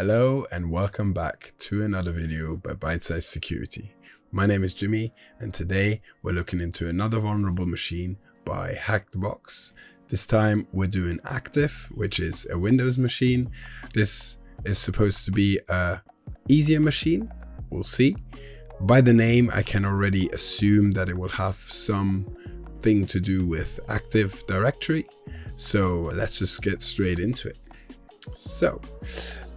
Hello and welcome back to another video by Bite-Size Security. My name is Jimmy and today we're looking into another vulnerable machine by HackTheBox. This time we're doing Active, which is a Windows machine. This is supposed to be a easier machine, we'll see. By the name I can already assume that it will have something to do with Active Directory. So let's just get straight into it. So,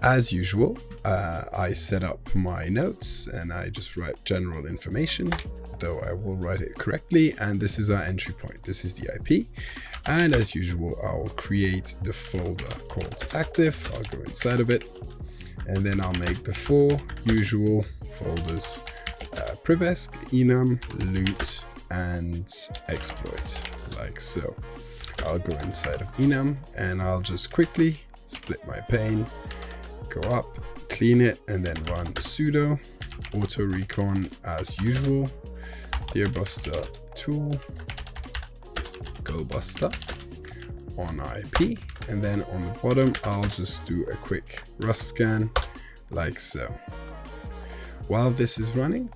as usual, I set up my notes and I just write general information, though I will write it correctly. And this is our entry point. This is the IP. And as usual, I'll create the folder called Active. I'll go inside of it. And then I'll make the four usual folders, Privesk, Enum, Loot, and Exploit, like so. I'll go inside of Enum and I'll just quickly split my pane, go up, clean it, and then run sudo AutoRecon as usual, dearbuster tool, gobuster on IP, and then on the bottom I'll just do a quick rust scan like so. While this is running,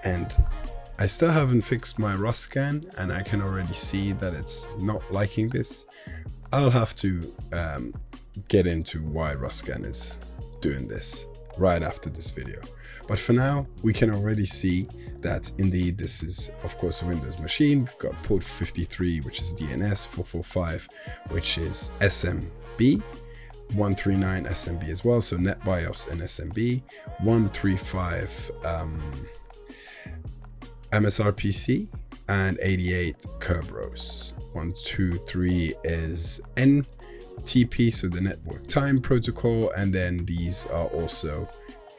and I still haven't fixed my rust scan and I can already see that it's not liking this, I'll have to get into why RustScan is doing this right after this video. But for now, we can already see that indeed this is of course a Windows machine. We've got port 53, which is DNS, 445, which is SMB, 139 SMB as well, so NetBIOS and SMB, 135 MSRPC, and 88 Kerberos. 123 is NTP, so the network time protocol, and then these are also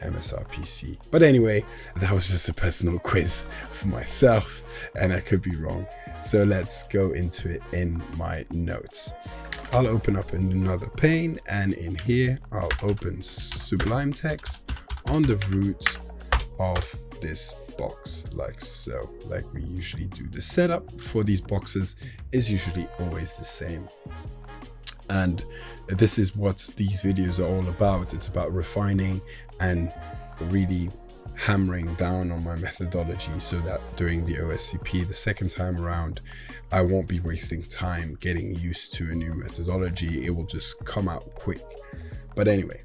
MSRPC. But anyway, that was just a personal quiz for myself and I could be wrong. So let's go into it in my notes. I'll open up another pane and in here I'll open Sublime Text on the root of this box, like so, like we usually do. The setup for these boxes is usually always the same, and this is what these videos are all about. It's about refining and really hammering down on my methodology so that during the OSCP the second time around I won't be wasting time getting used to a new methodology. It will just come out quick. But anyway,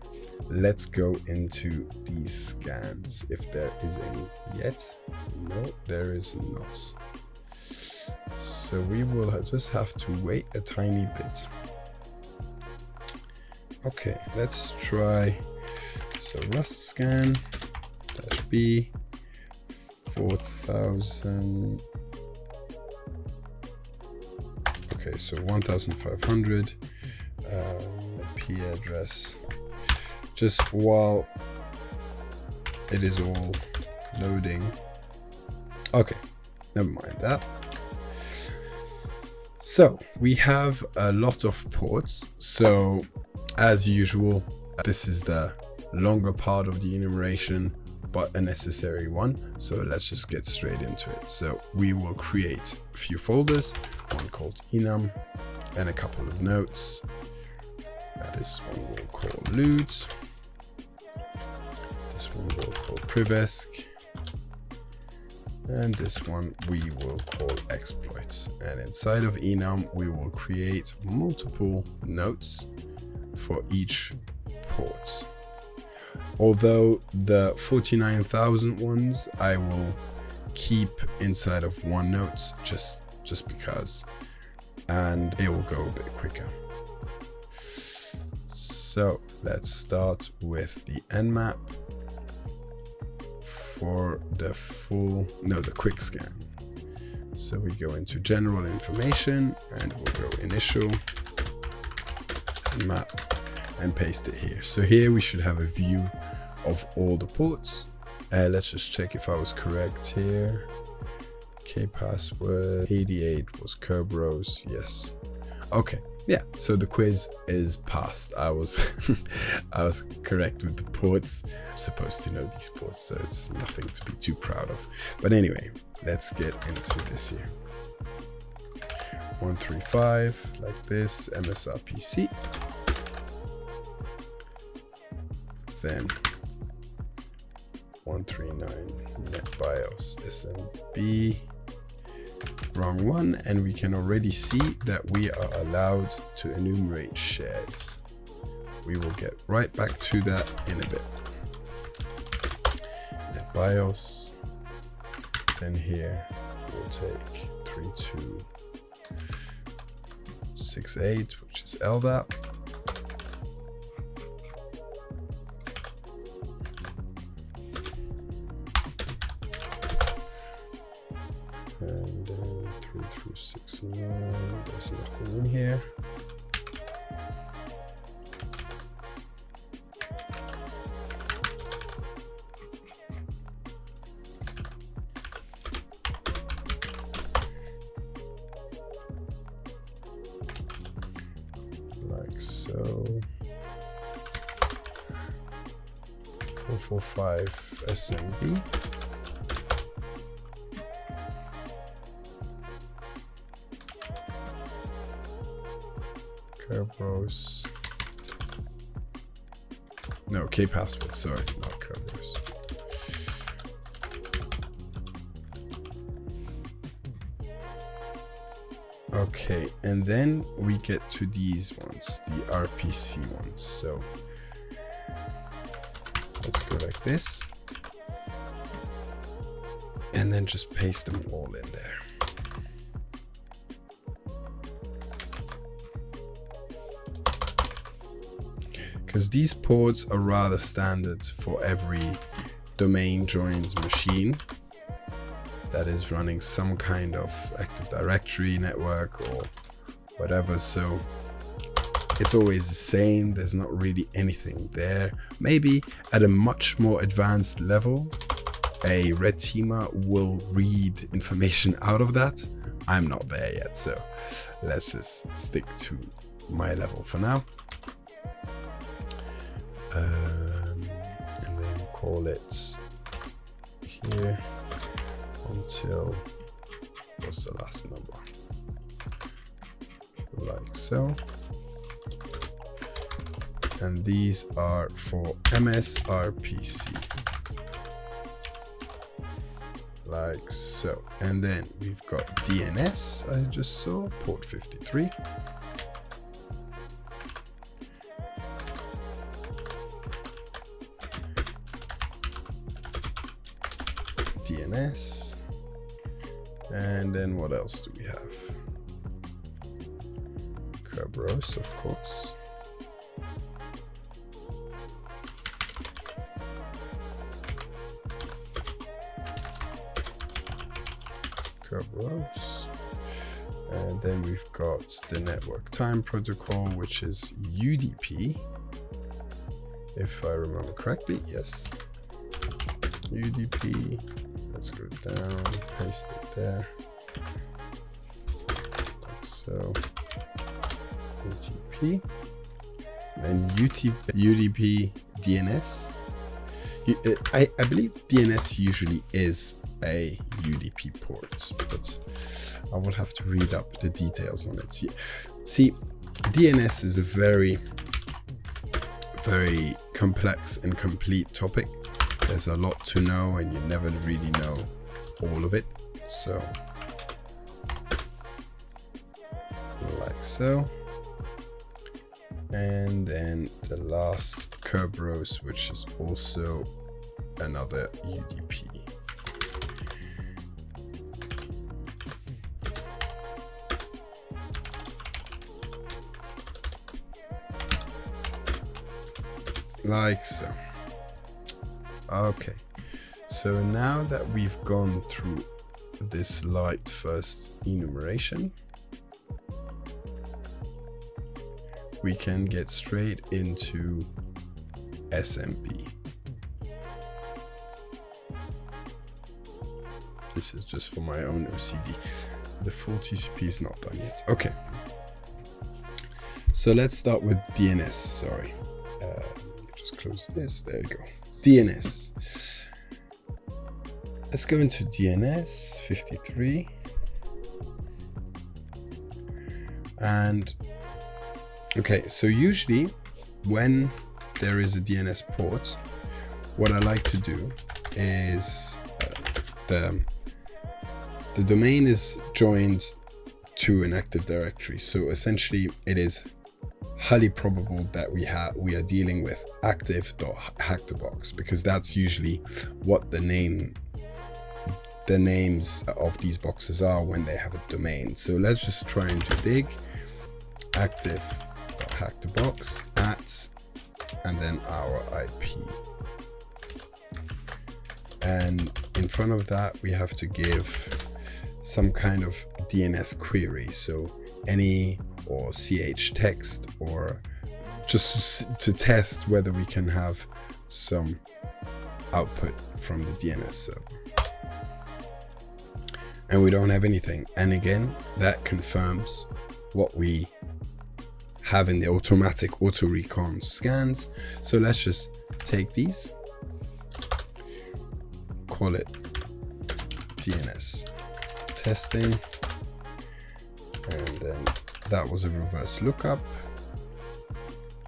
let's go into these scans, if there is any yet. No, there is not. So we will just have to wait a tiny bit. Okay, let's try. So rust scan -b 4000. Okay, so 1500 IP address. Just while it is all loading. Okay, never mind that. So we have a lot of ports. So as usual, this is the longer part of the enumeration, but a necessary one. So let's just get straight into it. So we will create a few folders, one called Enum and a couple of notes. This one we'll call Loot. This one we'll call Privesk, and this one we will call Exploits. And inside of Enum we will create multiple notes for each port. Although the 49,000 ones I will keep inside of one note just because, and it will go a bit quicker. So let's start with the Nmap for the quick scan. So we go into general information and we'll go initial Nmap and paste it here. So here we should have a view of all the ports. Let's just check if I was correct here. Okay, password 88 was Kerberos. Yes. Okay. Yeah, so the quiz is passed. I was I was correct with the ports. I'm supposed to know these ports, so it's nothing to be too proud of. But anyway, let's get into this here. 135 like this, MSRPC. then 139 NetBIOS SMB, wrong one, and we can already see that we are allowed to enumerate shares. We will get right back to that in a bit. NetBIOS, then here we'll take 3268, which is LDAP. And then 3369, there's nothing in here. Like so. 445 SMB. Kerberos. No, K-password, sorry, not Kerberos. Okay, and then we get to these ones, the RPC ones. So let's go like this. And then just paste them all in there. Because these ports are rather standard for every domain joins machine that is running some kind of Active Directory network or whatever. So it's always the same. There's not really anything there. Maybe at a much more advanced level, a red teamer will read information out of that. I'm not there yet, so let's just stick to my level for now. And then call it here until, what's the last number? Like so. And these are for MSRPC. Like so. And then we've got DNS, I just saw, port 53. DNS, and then what else do we have? Kerberos, of course. Kerberos, and then we've got the network time protocol, which is UDP, if I remember correctly. Yes, UDP. Let's go down, paste it there, like so. UDP, and UDP DNS. I believe DNS usually is a UDP port, but I will have to read up the details on it. See, DNS is a very, very complex and complete topic. There's a lot to know and you never really know all of it. So, like so. And then the last Kerberos, which is also another UDP. Like so. Okay, so now that we've gone through this light first enumeration, we can get straight into SMB. This is just for my own OCD. The full TCP is not done yet. Okay, so let's start with DNS. Sorry, just close this. There you go. DNS. Let's go into DNS 53. And okay, so usually when there is a DNS port, what I like to do is the domain is joined to an Active Directory. So essentially it is highly probable that we are dealing with active.HackTheBox, because that's usually what the names of these boxes are when they have a domain. So let's just try and do dig active.HackTheBox at, and then our IP. And in front of that, we have to give some kind of DNS query. So any or ch text, or just to test whether we can have some output from the DNS server. And we don't have anything. And again, that confirms what we have in the automatic AutoRecon scans. So let's just take these, call it DNS testing, and then that was a reverse lookup.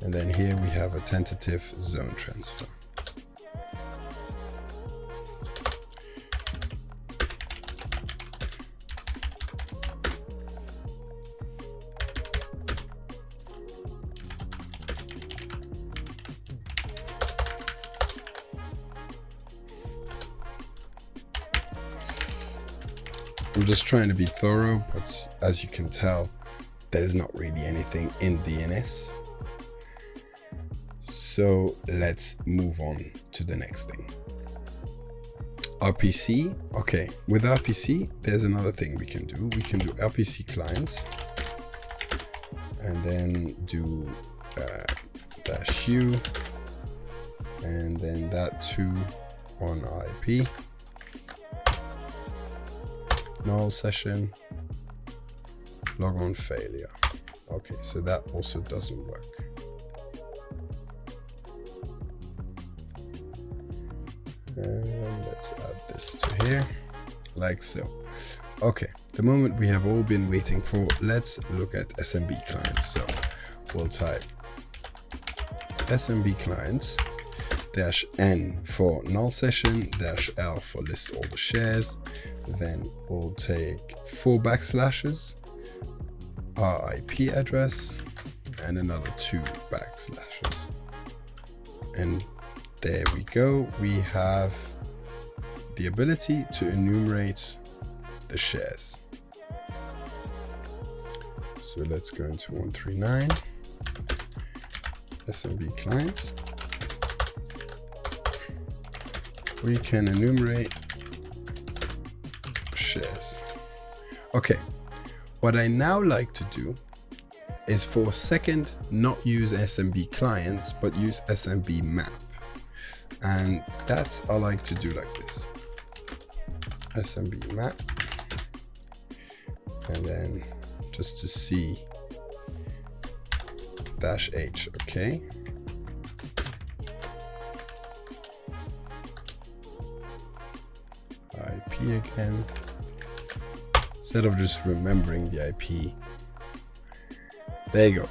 And then here we have a tentative zone transfer. I'm just trying to be thorough, but as you can tell, there's not really anything in DNS. So let's move on to the next thing. RPC. Okay, with RPC, there's another thing we can do. We can do RPC clients, and then do -u, and then that too on IP. Null session, logon failure. Okay, so that also doesn't work. And let's add this to here, like so. Okay, the moment we have all been waiting for, let's look at SMB clients. So we'll type SMB clients -n for null session, -l for list all the shares. Then we'll take 4 backslashes, our IP address, and another 2 backslashes. And there we go. We have the ability to enumerate the shares. So let's go into 139 SMB clients. We can enumerate shares. Okay, what I now like to do is, for a second, not use SMB client, but use SMBmap. And that's I like to do like this. SMBmap. And then just to see -h, okay. IP again, instead of just remembering the IP. There you go.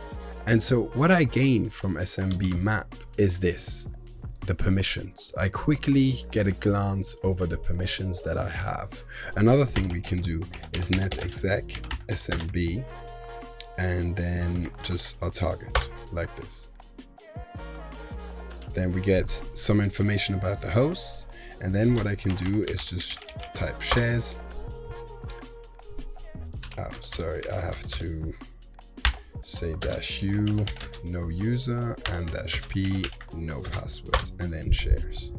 And so what I gain from SMBmap is this, the permissions. I quickly get a glance over the permissions that I have. Another thing we can do is Netexec SMB, and then just our target like this. Then we get some information about the host. And then what I can do is just type shares. Oh, sorry, I have to say -u, no user, and -p, no password, and then shares.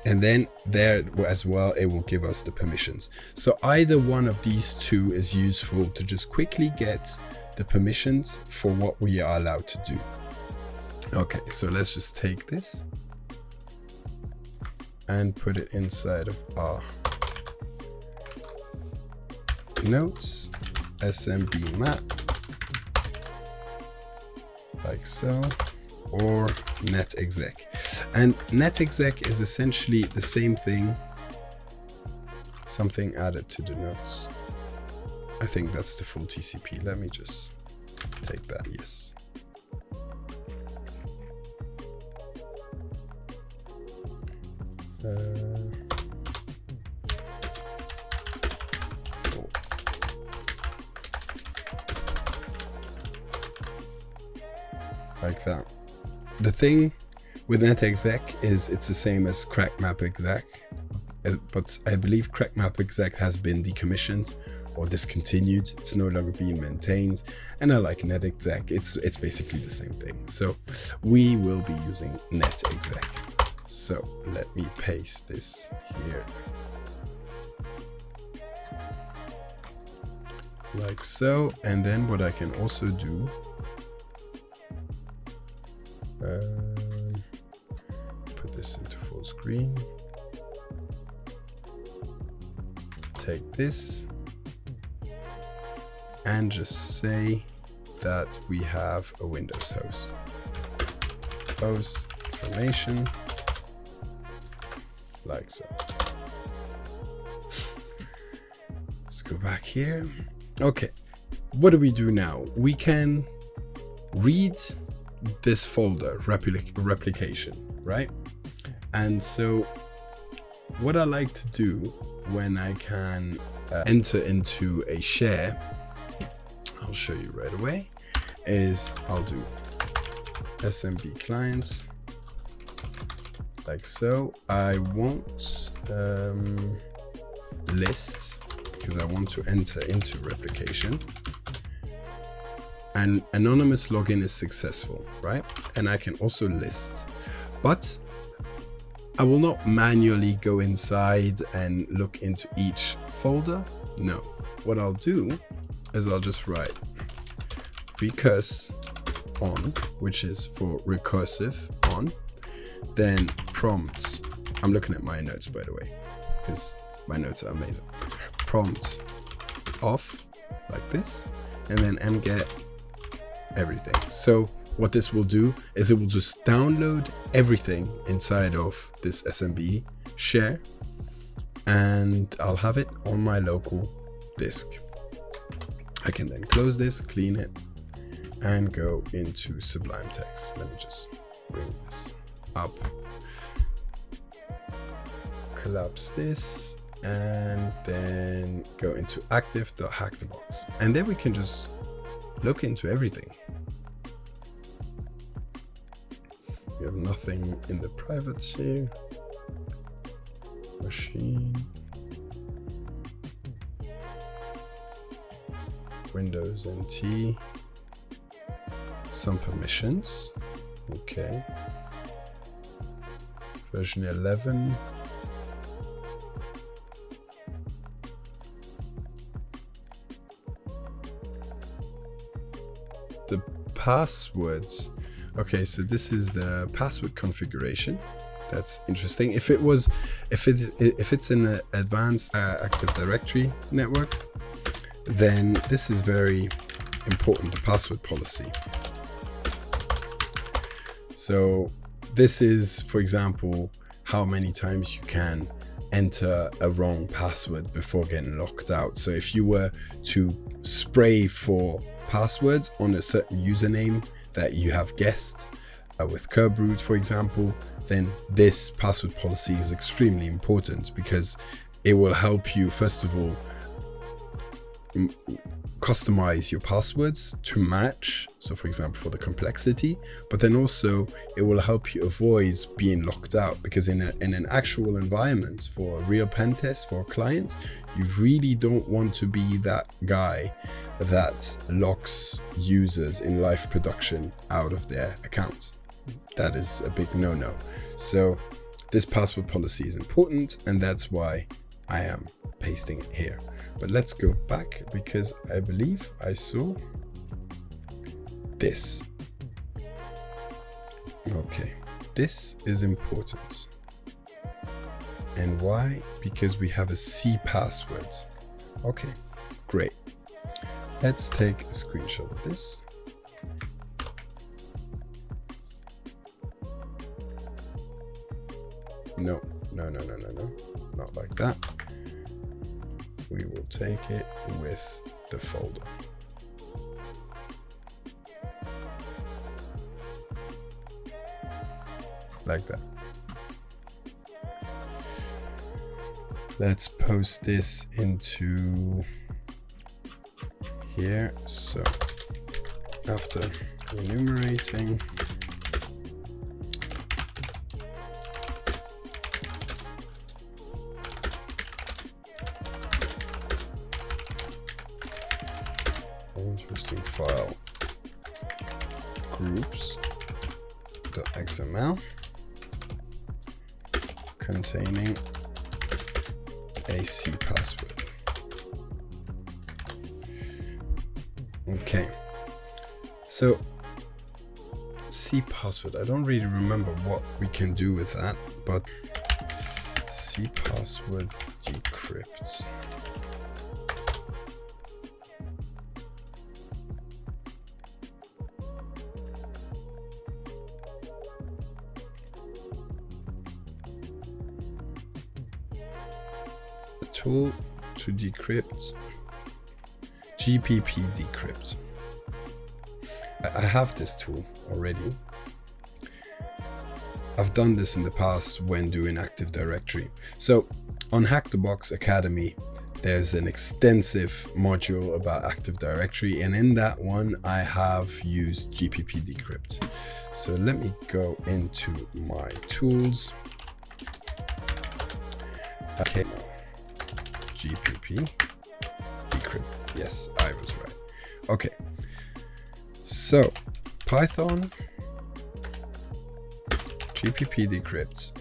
And then there as well, it will give us the permissions. So either one of these two is useful to just quickly get the permissions for what we are allowed to do. Okay, so let's just take this and put it inside of our notes, SMBmap, like so, or Netexec. And Netexec is essentially the same thing, something added to the notes. I think that's the full TCP. Let me just take that, yes. Like that. The thing with Netexec is it's the same as crackmap.exec, but I believe crackmap.exec has been decommissioned or discontinued. It's no longer being maintained, and I like Netexec. It's basically the same thing. So we will be using Netexec. So let me paste this here. Like so, and then what I can also do, put this into full screen, take this and just say that we have a Windows host information, like so. Let's go back here. Okay, what do we do now? We can read this folder replication, right? And so what I like to do when I can enter into a share, I'll show you right away, is I'll do SMB clients, like so. I won't list because I want to enter into replication. And anonymous login is successful, right? And I can also list, but I will not manually go inside and look into each folder. No, what I'll do is I'll just write recurse on, which is for recursive on, then prompt. I'm looking at my notes, by the way, because my notes are amazing. Prompt off, like this, and then mget everything. So what this will do is it will just download everything inside of this SMB share, and I'll have it on my local disk. I can then close this, clean it, and go into Sublime Text. Let me just bring this up, collapse this, and then go into active.HackTheBox, and then we can just look into everything. We have nothing in the privates here. Machine. Windows NT. Some permissions. Okay. Version 11. The passwords. Okay, so this is the password configuration. That's interesting. If it's in an advanced Active Directory network, then this is very important, the password policy. So this is, for example, how many times you can enter a wrong password before getting locked out. So if you were to spray for passwords on a certain username that you have guessed with Kerberoast, for example, then this password policy is extremely important because it will help you, first of all, customize your passwords to match. So for example, for the complexity, but then also it will help you avoid being locked out, because in an actual environment for a real pen test for a client, you really don't want to be that guy that locks users in live production out of their account. That is a big no-no. So this password policy is important, and that's why I am pasting it here. But let's go back, because I believe I saw this. Okay, this is important. And why? Because we have a C password. Okay, great. Let's take a screenshot of this. No, not like that. We will take it with the folder. Like that. Let's post this into here. So after enumerating, interesting file, Groups.xml containing a C password. Okay, so C password, I don't really remember what we can do with that, but C password decrypt. Tool to decrypt, gpp-decrypt. I have this tool already. I've done this in the past when doing Active Directory. So on HackTheBox Academy, there's an extensive module about Active Directory, and in that one I have used gpp-decrypt. So let me go into my tools. Okay. gpp-decrypt. Yes, I was right. Okay. So Python gpp-decrypt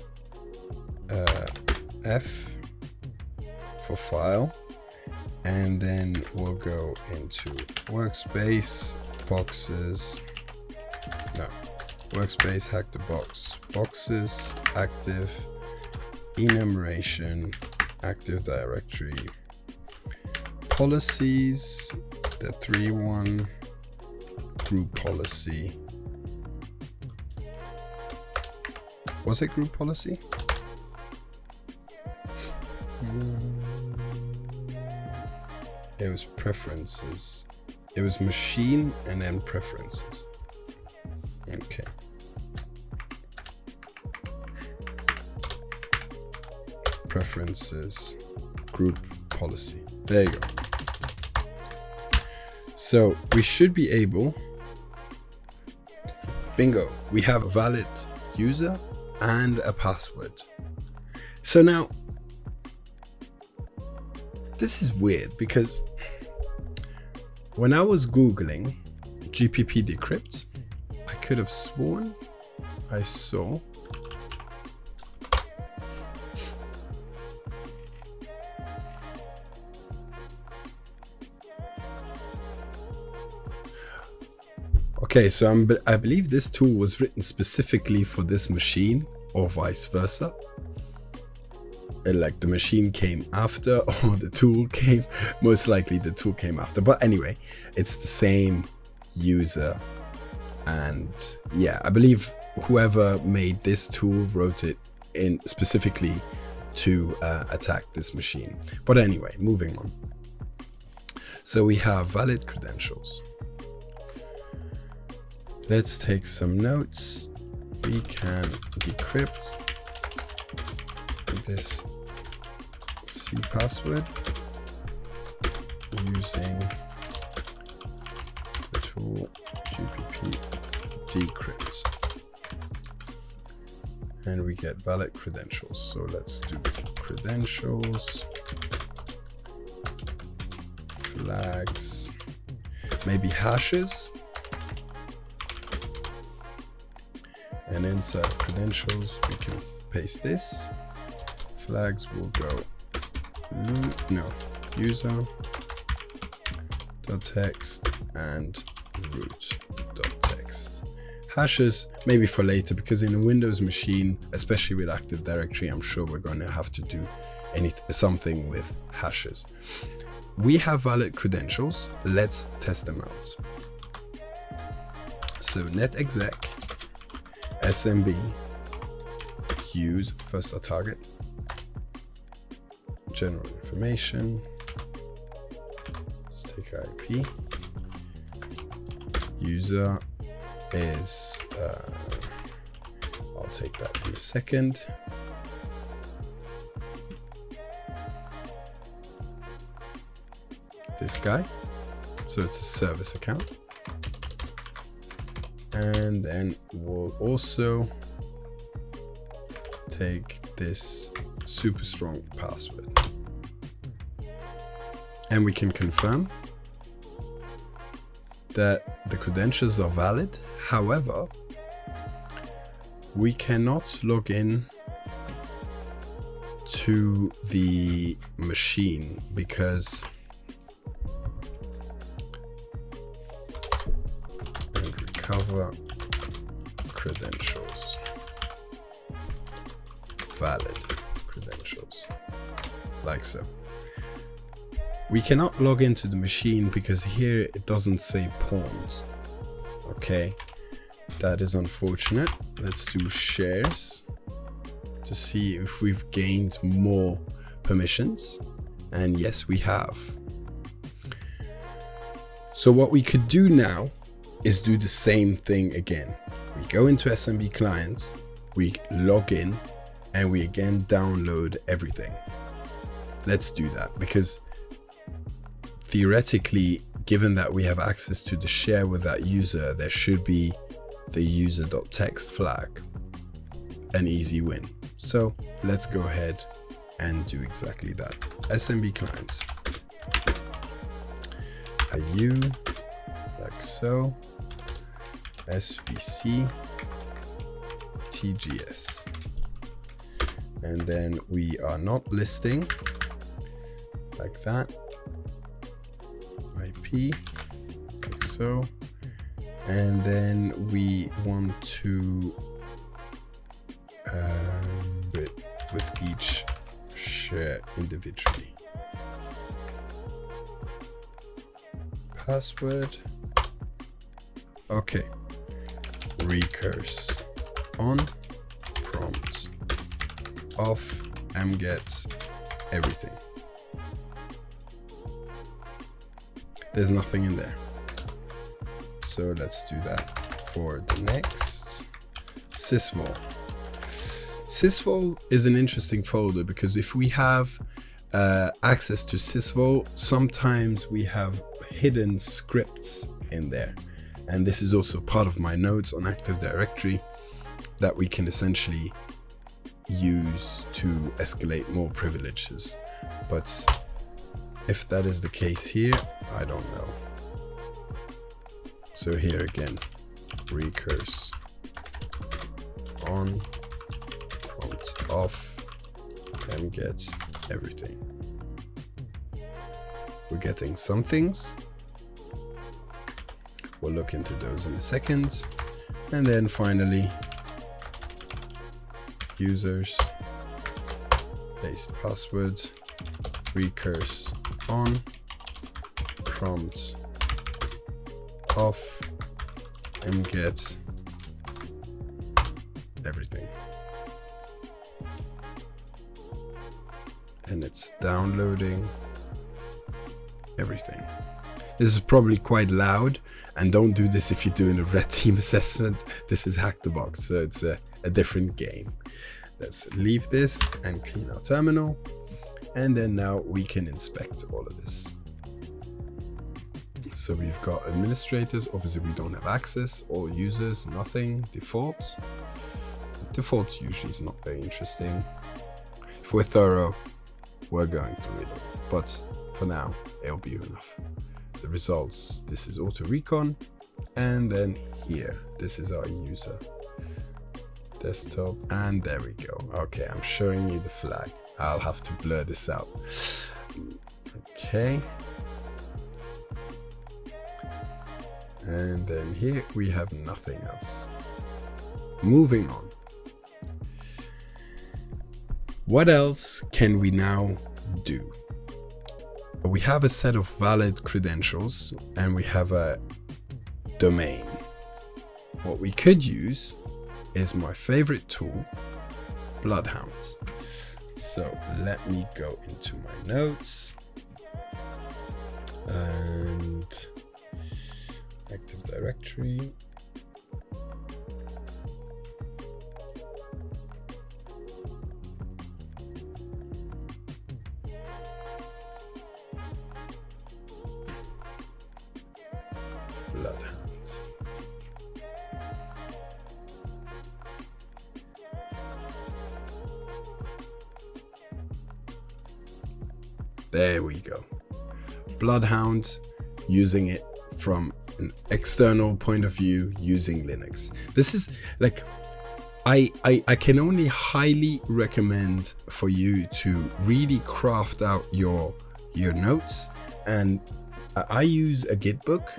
F for file, and then we'll go into workspace, boxes, no, workspace, HackTheBox, boxes, active, enumeration, Active Directory, policies, the 3.1, group policy. Was it group policy? It was preferences. It was machine and then preferences. Okay. Preferences, group policy. There you go. So we should be able, bingo, we have a valid user and a password. So now, this is weird because when I was Googling gpp-decrypt, I could have sworn I saw okay, so I believe this tool was written specifically for this machine or vice versa. Like the machine came after or the tool came, most likely the tool came after. But anyway, it's the same user. And yeah, I believe whoever made this tool wrote it in specifically to attack this machine. But anyway, moving on. So we have valid credentials. Let's take some notes. We can decrypt this C password using the tool gpp-decrypt. And we get valid credentials. So let's do credentials, flags, maybe hashes. And inside credentials, we can paste this. Flags will go user.text and root.txt. Hashes maybe for later, because in a Windows machine, especially with Active Directory, I'm sure we're going to have to do something with hashes. We have valid credentials. Let's test them out. So Netexec SMB, use first our target, general information, let's take IP, user is, I'll take that in a second, this guy. So it's a service account. And then we'll also take this super strong password. And we can confirm that the credentials are valid. However, we cannot log in to the machine because recover credentials, valid credentials, like so. We cannot log into the machine because here it doesn't say pawns. Okay, that is unfortunate. Let's do shares to see if we've gained more permissions. And yes, we have. So what we could do now is do the same thing again. We go into SMB client, we log in, and we again download everything. Let's do that because theoretically, given that we have access to the share with that user, there should be the user.txt flag. An easy win. So let's go ahead and do exactly that. SMB client. IU, like so. SVC TGS. And then we are not listing, like that. IP, like so. And then we want to do it with each share individually. Password. Okay. Recurse on, prompt off, gets everything. There's nothing in there. So let's do that for the next. Sysvol. Sysvol is an interesting folder because if we have access to Sysvol, sometimes we have hidden scripts in there. And this is also part of my notes on Active Directory that we can essentially use to escalate more privileges. But if that is the case here, I don't know. So here again, recurse on, prompt off, and gets everything. We're getting some things. We'll look into those in a second. And then finally, users, paste password, recurse on, prompt off, and get everything. And it's downloading everything. This is probably quite loud, and don't do this if you're doing a red team assessment. This is HackTheBox, so it's a different game. Let's leave this and clean our terminal. And then now we can inspect all of this. So we've got administrators. Obviously we don't have access. All users, nothing. Default. Default usually is not very interesting. If we're thorough, we're going through it all. But for now, it'll be enough. The results, this is AutoRecon. And then here, this is our user. Desktop, and there we go. Okay, I'm showing you the flag. I'll have to blur this out. Okay. And then here we have nothing else. Moving on. What else can we now do? We have a set of valid credentials and we have a domain. What we could use is my favorite tool, Bloodhound. So let me go into my notes and Active Directory. There we go. Bloodhound, using it from an external point of view using Linux. This is like, I can only highly recommend for you to really craft out your notes, and I use a Git book.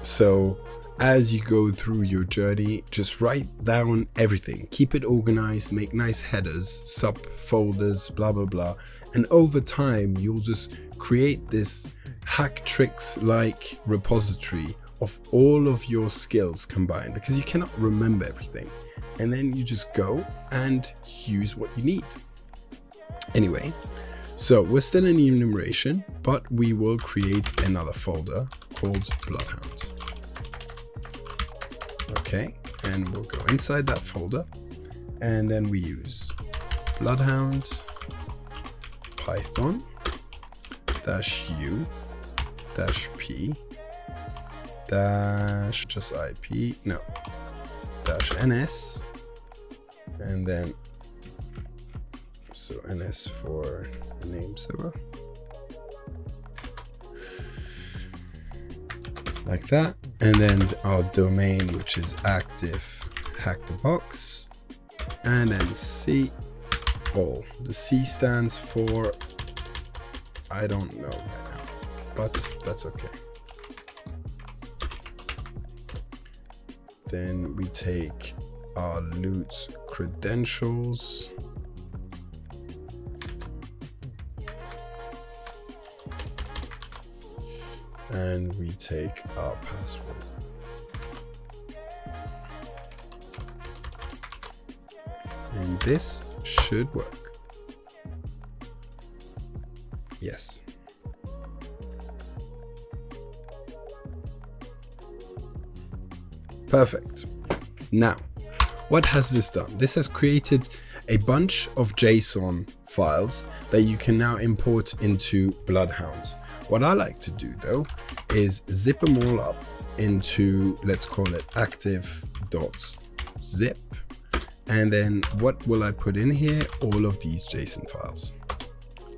So as you go through your journey, just write down everything, keep it organized, make nice headers, subfolders, blah blah blah, and over time you'll just create this hack tricks like repository of all of your skills combined, because you cannot remember everything. And then you just go and use what you need. Anyway, so we're still in enumeration, but we will create another folder called Bloodhound. Okay, and we'll go inside that folder, and then we use Bloodhound Python -u -p just IP, no, -ns, and then so ns for name server, like that, and then our domain, which is active HackTheBox, and then C all. The C stands for, I don't know right now, but that's okay. Then we take our loot credentials, and we take our password. And this should work. Yes. Perfect. Now, what has this done? This has created a bunch of JSON files that you can now import into Bloodhound. What I like to do though is zip them all up into, let's call it active.zip. And then what will I put in here? All of these JSON files,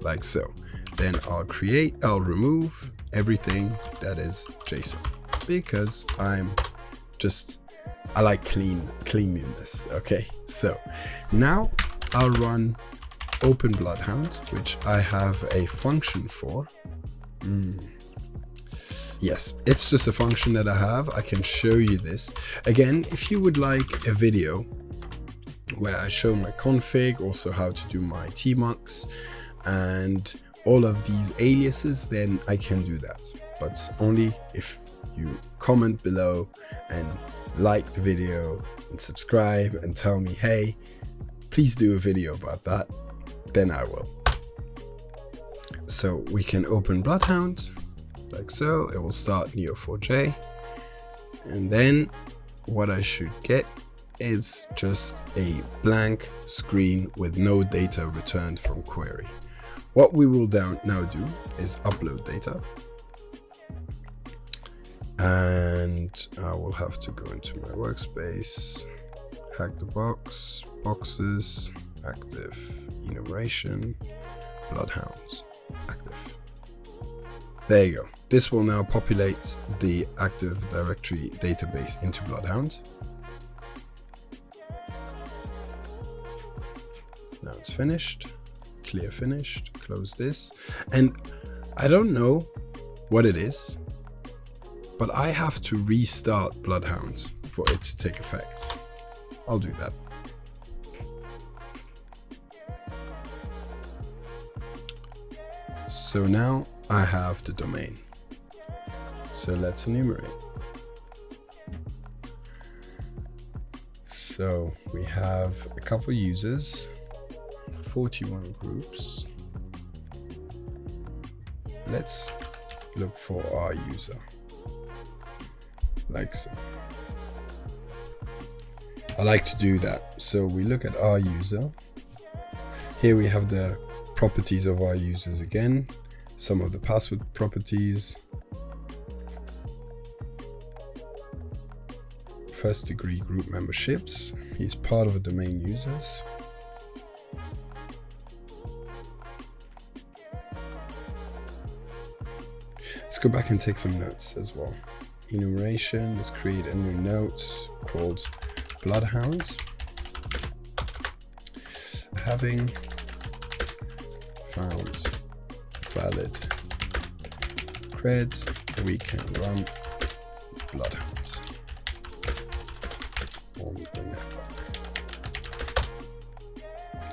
like so. Then I'll remove everything that is JSON, because I like cleanliness. Okay, so now I'll run open Bloodhound, which I have a function for. Yes, it's just a function that I have. I can show you this. Again, if you would like a video where I show my config, also how to do my tmux and all of these aliases, then I can do that. But only if you comment below and like the video and subscribe and tell me, hey, please do a video about that, then I will. So we can open Bloodhound like so. It will start Neo4j, and then what I should get is just a blank screen with no data returned from query. What we will now do is upload data, and I will have to go into my workspace, HackTheBox, boxes, active, enumeration, Bloodhounds, active. There you go. This will now populate the Active Directory database into Bloodhound. Now it's finished, clear finished, close this. And I don't know what it is, but I have to restart Bloodhound for it to take effect. I'll do that. So now I have the domain. So let's enumerate. So we have a couple users, 41 groups. Let's look for our user, like so. I like to do that. So we look at our user. Here we have the properties of our users again, some of the password properties, first degree group memberships. He's part of a domain users. go back and take some notes as well. Enumeration, let's create a new note called Bloodhound. Having found valid creds, we can run Bloodhound on the network.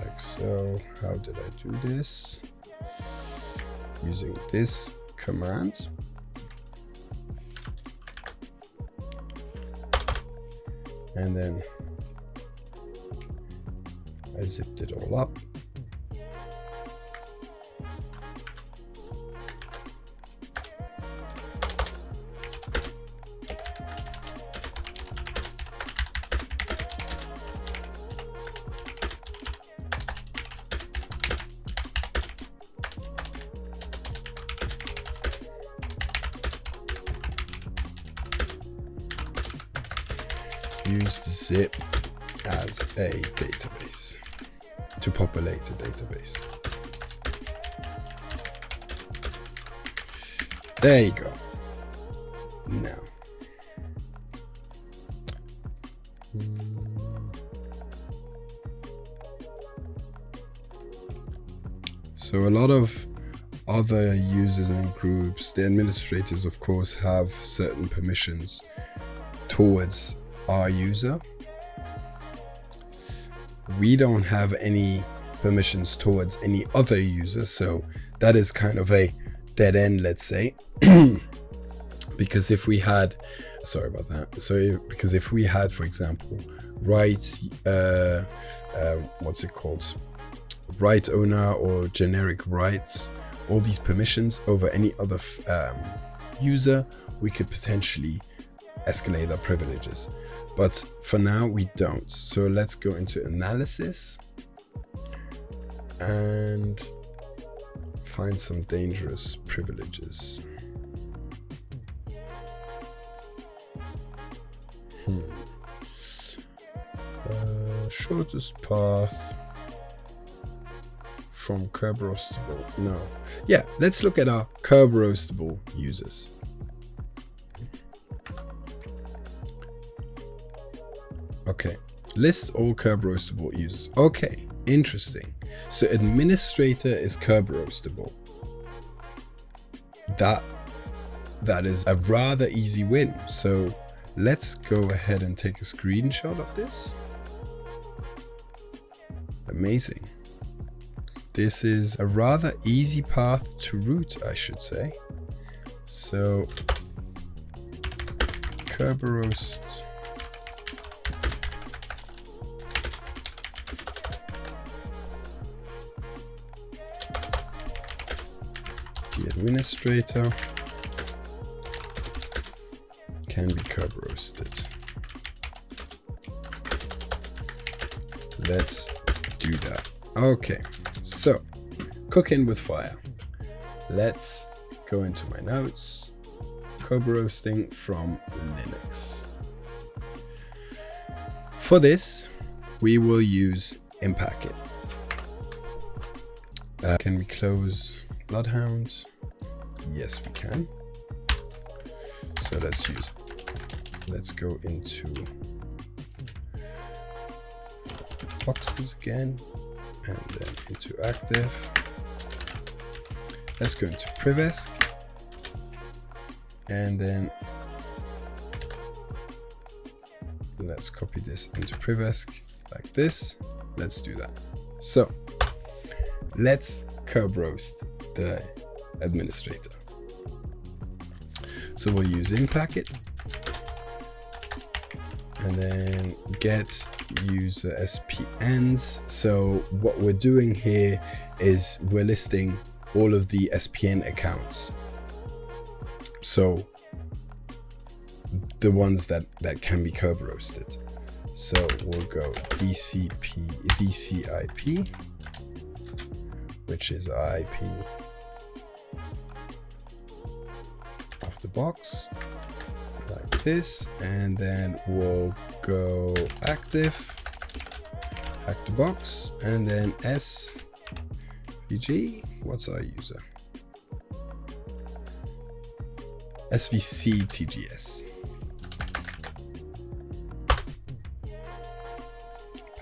Like so. How did I do this? Using this command. And then I zipped it all up. Use the zip as a database to populate the database. There you go. Now, so a lot of other users and groups, the administrators of course have certain permissions towards our user. We don't have any permissions towards any other user, so that is kind of a dead end, let's say. Because if we had, sorry about that, so because if we had, for example, right what's it called, right owner or generic rights, all these permissions over any other user, we could potentially escalate our privileges. But for now we don't. So let's go into analysis and find some dangerous privileges. Shortest path from Kerberoastable. No. Yeah, let's look at our Kerberoastable users. Okay, list all Kerberoastable users. Okay, interesting. So administrator is Kerberoastable. That is a rather easy win. So let's go ahead and take a screenshot of this. Amazing. This is a rather easy path to root, I should say. So Kerberoast the administrator can be Kerberoasted. Let's do that. Okay, so cooking with fire. Let's go into my notes. Kerberoasting from Linux. For this, we will use Impacket. Can we close Bloodhound? Yes, we can. So let's go into boxes again, and then into active. Let's go into privesc, and then let's copy this into privesc like this. Let's do that. So let's Kerberoast the administrator. So we'll use Impacket and then get user SPNs. So what we're doing here is we're listing all of the SPN accounts. So the ones that can be Kerberoasted. So we'll go DCIP, which is our IP of the box, like this, and then we'll go active, HackTheBox, and then SVG. What's our user? svc TGS.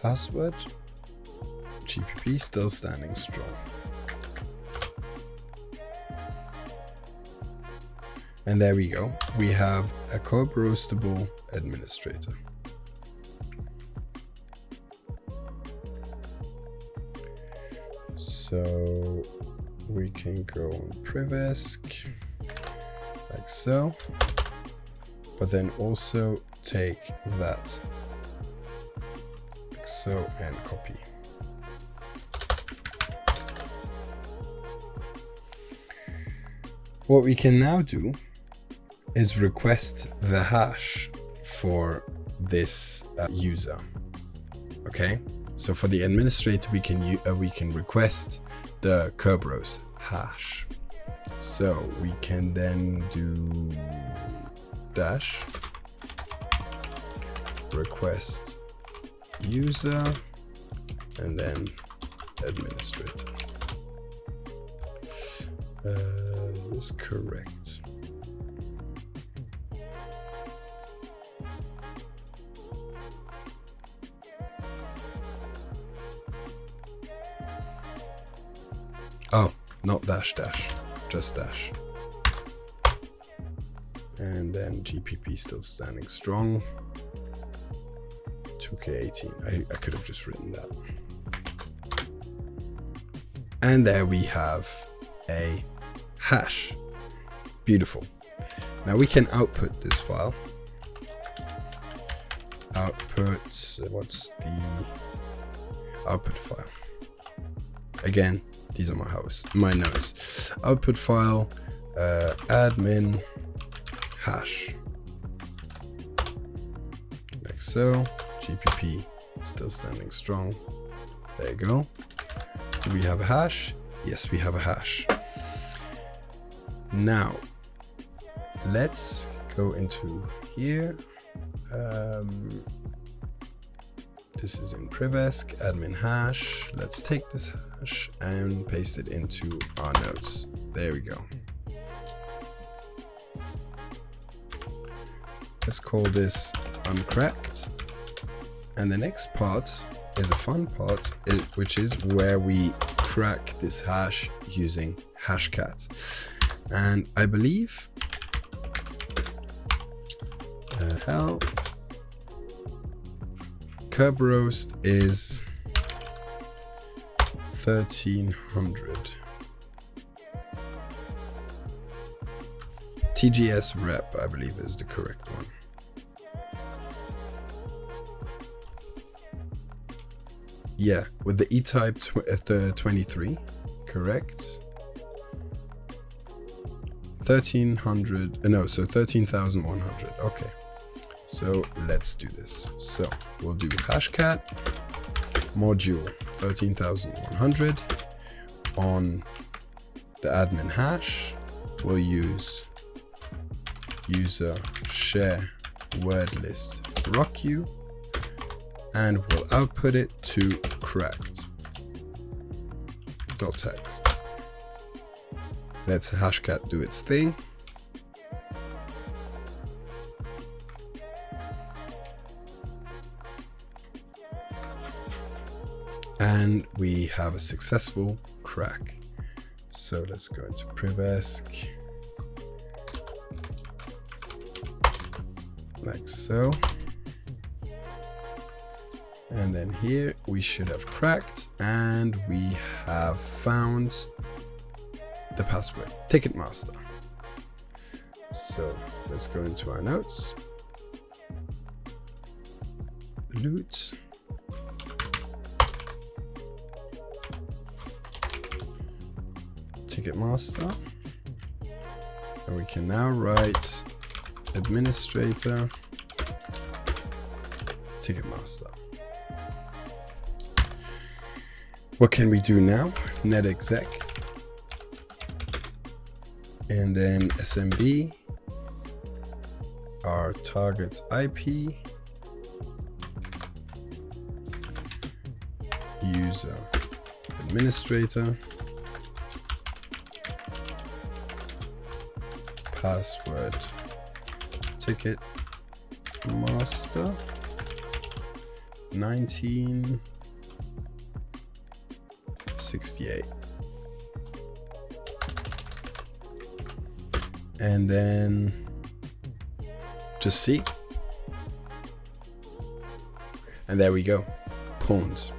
Password, GPP still standing strong. And there we go. We have a Kerberoastable administrator. So we can go on Privesk like so, but then also take that like so and copy. What we can now do is request the hash for this user. Okay, so for the administrator, we can request the Kerberos hash. So we can then do dash request user and then administrator. Is correct. Oh, not dash dash, just dash. And then GPP still standing strong. 2K18. I could have just written that. And there we have a hash. Beautiful. Now we can output this file. Output, what's the output file? Again, these are my notes. Output file, admin hash. Like so. GPP still standing strong. There you go. Do we have a hash? Yes, we have a hash. Now, let's go into here. This is in Privesk, admin hash. Let's take this hash and paste it into our notes. There we go. Let's call this uncracked. And the next part is a fun part, which is where we crack this hash using hashcat. And I believe Kerberoast is 1300. TGS rep, I believe, is the correct one. Yeah, with the E-type 23, correct. 1300, no, so 13,100. Okay, so let's do this. So we'll do hashcat module 13,100 on the admin hash. We'll use user share word list rocku, and we'll output it to cracked.txt. Let's hashcat do its thing. And we have a successful crack. So let's go into Privesk. Like so. And then here we should have cracked, and we have found the password, Ticketmaster. So let's go into our notes. Loot. Ticketmaster. And we can now write administrator Ticketmaster. What can we do now? Netexec. And then SMB, our target IP, user administrator, password ticket master 1968. And then just see. And there we go, pwned.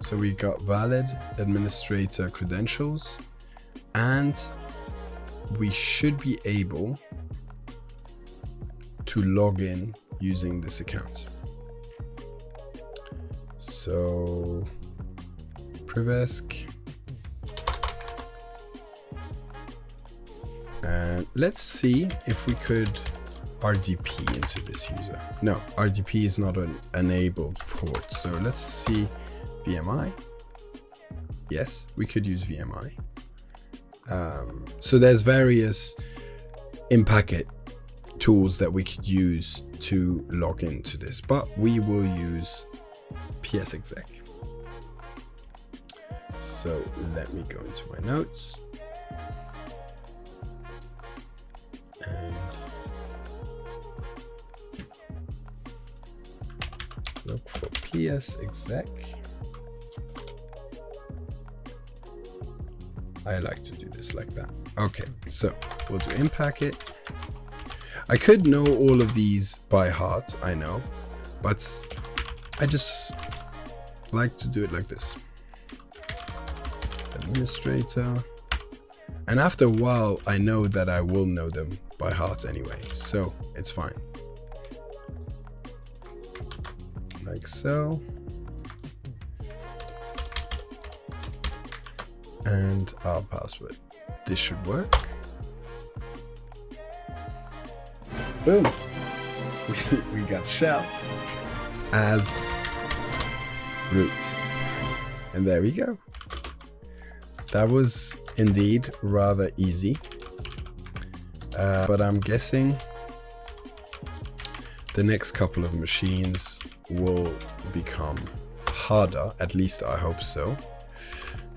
So we got valid administrator credentials, and we should be able to log in using this account. So privesc, and let's see if we could RDP into this user. No, RDP is not an enabled port. So let's see VMI. Yes, we could use VMI. So there's various in-packet tools that we could use to log into this, but we will use psexec. So let me go into my notes and look for psexec. I like to do this like that. Okay, so we'll do in-packet. I could know all of these by heart, I know, but I just like to do it like this. Administrator. And after a while, I know that I will know them by heart anyway, so it's fine. Like so. And our password. This should work. Boom. We got shell as root. And there we go. That was indeed rather easy. But I'm guessing the next couple of machines will become harder. At least I hope so.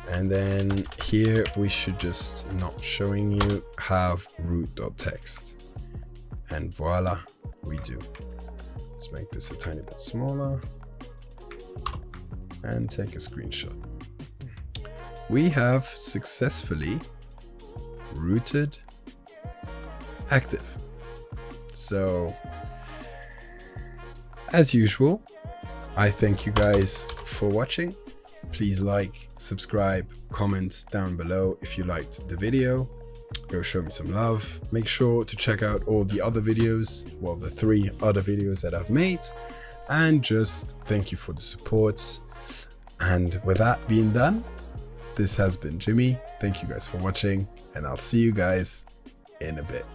And then here we should just, not showing you, have root.txt. And voila, we do. Let's make this a tiny bit smaller and take a screenshot. We have successfully rooted active. So as usual, I thank you guys for watching. Please like, subscribe, comment down below if you liked the video. Go show me some love. Make sure to check out all the other videos, well, the 3 other videos that I've made. And just thank you for the support. And with that being done, this has been Jimmy. Thank you guys for watching, and I'll see you guys in a bit.